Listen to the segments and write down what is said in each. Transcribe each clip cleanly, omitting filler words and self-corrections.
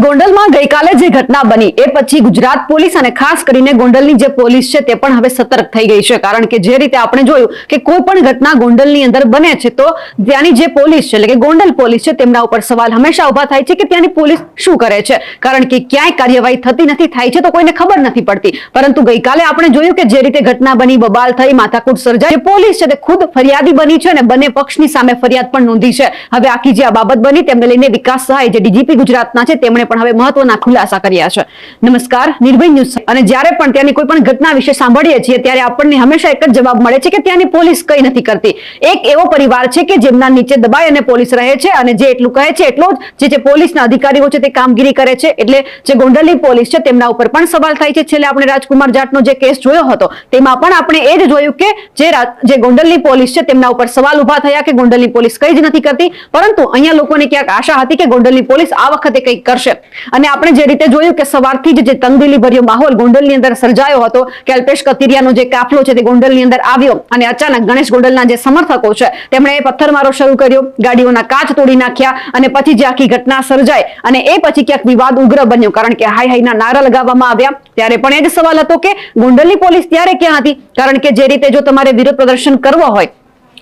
ગોંડલમાં ગઈકાલે જે ઘટના બની એ પછી ગુજરાત પોલીસ અને ખાસ કરીને ગોંડલની જે પોલીસ છે તે પણ હવે સતર્ક થઈ ગઈ છે, કારણ કે જે રીતે આપણે જોયું કે કોઈ પણ ઘટના ગોંડલની અંદર બને છે તો ત્યાંની જે પોલીસ છે એટલે કે ગોંડલ પોલીસ છે તેમના ઉપર સવાલ હંમેશા ઉભા થાય છે કે ત્યાંની પોલીસ શું કરે છે, કારણ કે ક્યાંય કાર્યવાહી થતી નથી, થાય છે તો કોઈને ખબર નથી પડતી। પરંતુ ગઈકાલે આપણે જોયું કે જે રીતે ઘટના બની, બબાલ થઈ, માથાકૂટ સર્જાઈ, પોલીસ છે તે ખુદ ફરિયાદી બની છે અને બંને પક્ષની સામે ફરિયાદ પણ નોંધી છે। હવે આખી જે આ બાબત બની તેમને લઈને વિકાસ સહાય જે ડીજીપી ગુજરાતના છે તેમણે પણ હવે મહત્વના ખુલાસા કર્યા છે। નમસ્કાર, નિર્ભય ન્યૂઝ। અને જ્યારે પણ ત્યાંની કોઈ પણ ઘટના વિશે સાંભળીએ છીએ ત્યારે આપણને હંમેશા એક જ જવાબ મળે છે કે ત્યાંની પોલીસ કંઈ નથી કરતી। એક એવો પરિવાર છે કે જેમના નીચે દબાઈ અને પોલીસ રહે છે અને જે એટલું કહે છે એટલો જ જે પોલીસના અધિકારીઓ છે તે કામગીરી કરે છે। એટલે જે ગોંડલની પોલીસ છે તેમના ઉપર પણ સવાલ થાય છે। છેલ્લે આપણે રાજકુમાર જાટનો જે કેસ જોયો હતો તેમાં પણ આપણે એ જ જોયું કે જે ગોંડલની પોલીસ છે તેમના ઉપર સવાલ ઉભા થયા કે ગોંડલની પોલીસ કંઈ જ નથી કરતી, પરંતુ અહીંયા લોકોને ક્યાંક આશા હતી કે ગોંડલની પોલીસ આ વખતે કંઈક કરશે। અને આપણે જે રીતે જોયું કે સવારથી જ જે તંગદિલી ભર્યો માહોલ ગોંડલની અંદર સર્જાયો હતો કે અલ્પેશ કથિરિયાનો જે કાફલો છે તે ગોંડલની અંદર આવ્યો અને અચાનક ગણેશ ગોંડલના જે સમર્થકો છે તેમણે પથ્થરમારો શરૂ કર્યો, ગાડીઓના કાચ તોડી નાખ્યા અને પછી જે આખી ઘટના સર્જાઈ અને એ પછી ક્યાંક વિવાદ ઉગ્ર બન્યો, કારણ કે હાય હાયના નારા લગાવવામાં આવ્યા। ત્યારે પણ એ જ સવાલ હતો કે ગોંડલની પોલીસ ત્યારે ક્યાં હતી, કારણ કે જે રીતે જો તમારે વિરોધ પ્રદર્શન કરવો હોય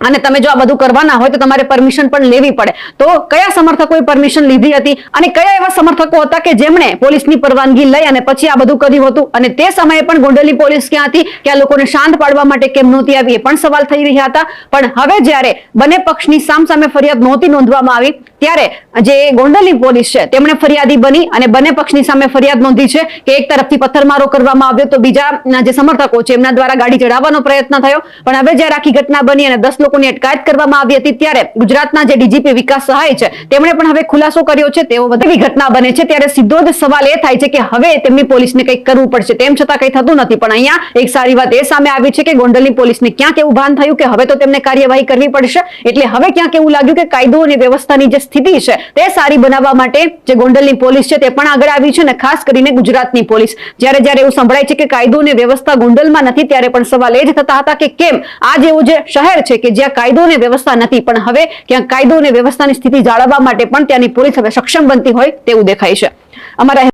અને તમે જો આ બધું કરવાના હોય તો તમારે પરમિશન પણ લેવી પડે, તો કયા સમર્થકોએ પરમિશન લીધી હતી અને કયા એવા સમર્થકો હતા કે જેમણે પોલીસની પરવાનગી લઈ અને પછી આ બધું કર્યું હતું? અને તે સમયે પણ ગોંડલની પોલીસ ક્યાં હતી કે આ લોકોને શાંત પાડવા માટે કેમ નહોતી આવી, એ પણ સવાલ થઈ રહ્યા હતા। પણ હવે જ્યારે બંને પક્ષની સામસામે ફરિયાદ નહોતી નોંધવામાં આવી ત્યારે જે ગોંડલની પોલીસ છે તેમણે ફરિયાદી બની અને બંને પક્ષની સામે ફરિયાદ નોંધી છે કે એક તરફથી પથ્થરમારો કરવામાં આવ્યો તો બીજા જે સમર્થકો છે એમના દ્વારા ગાડી ચડાવવાનો પ્રયત્ન થયો। પણ હવે જ્યારે આખી ઘટના બની અને 10 લોકોની અટકાયત કરવામાં આવી હતી ત્યારે ગુજરાતના જે ડીજીપી વિકાસ સહાય છે તેમણે પણ હવે ખુલાસો કર્યો છે। તેઓ વધુ ઘટના બને છે ત્યારે સીધો જ સવાલ એ થાય છે કે હવે તેમની પોલીસને કંઈક કરવું પડશે, તેમ છતાં કંઈ થતું નથી। પણ અહીંયા એક સારી વાત એ સામે આવી છે કે ગોંડલની પોલીસને ક્યાંક એવું ભાન થયું કે હવે તો તેમને કાર્યવાહી કરવી પડશે, એટલે હવે ક્યાંક એવું લાગ્યું કે કાયદો અને વ્યવસ્થાની જે સ્થિતિ છે તે સારી બનાવવા માટે જે ગોંડલની પોલીસ છે તે પણ આગળ આવી છે અને ખાસ કરીને ગુજરાતની પોલીસ। જ્યારે એવું સંભળાય છે કે કાયદો અને વ્યવસ્થા ગોંડલમાં નથી ત્યારે પણ સવાલ એ જ થતા હતા કે કેમ આ જેવું જે શહેર છે કે જ્યાં કાયદો અને વ્યવસ્થા નથી પણ હવે ક્યાંક કાયદો અને વ્યવસ્થાની સ્થિતિ જાળવવા માટે પણ ત્યાંની પોલીસ હવે સક્ષમ બનતી હોય તેવું દેખાય છે। અમારા